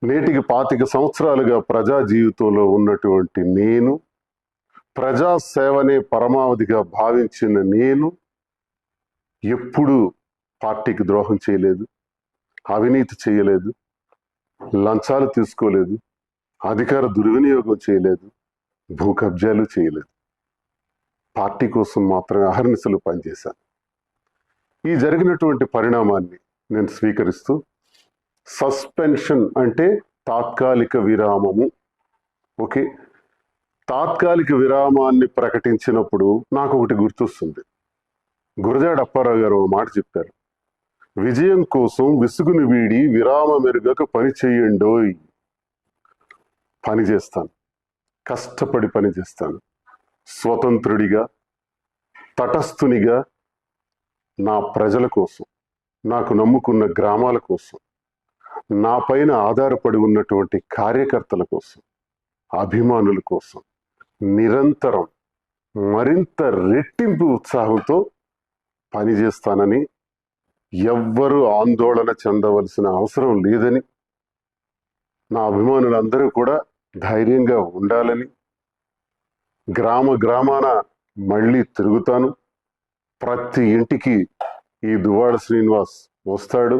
నేటికి 25 సంవత్సరాలుగా ప్రజా జీవితంలో ఉన్నటువంటి నేను, ప్రజా సేవనే పరమావధిగా భావించిన నేను ఎప్పుడూ పార్టీకి ద్రోహం చేయలేదు, అవినీతి చేయలేదు, లంచాలు తీసుకోలేదు, అధికార దుర్వినియోగం చేయలేదు, భూ కబ్జాలు చేయలేదు. పార్టీ కోసం మాత్రమే అహర్నిశలు పనిచేశాను. ఈ జరిగినటువంటి పరిణామాన్ని నేను స్వీకరిస్తూ, సస్పెన్షన్ అంటే తాత్కాలిక విరామము. ఓకే, తాత్కాలిక విరామాన్ని ప్రకటించినప్పుడు నాకు ఒకటి గుర్తొస్తుంది. గురజాడ అప్పారావు గారు ఒక మాట చెప్పారు, విజయం కోసం విసుగుని వీడి విరామం ఎరుగక పని చేయండోయ్. పని చేస్తాను, కష్టపడి పని చేస్తాను, స్వతంత్రుడిగా, తటస్థునిగా, నా ప్రజల కోసం, నాకు నమ్ముకున్న గ్రామాల కోసం, నా పైన ఆధారపడి ఉన్నటువంటి కార్యకర్తల కోసం, అభిమానుల కోసం నిరంతరం మరింత రెట్టింపు ఉత్సాహంతో పనిచేస్తానని, ఎవ్వరూ ఆందోళన చెందవలసిన అవసరం లేదని, నా అభిమానులందరూ కూడా ధైర్యంగా ఉండాలని, గ్రామ గ్రామాన మళ్ళీ తిరుగుతాను, ప్రతి ఇంటికి ఈ దువ్వాడ శ్రీనివాస్ వస్తాడు,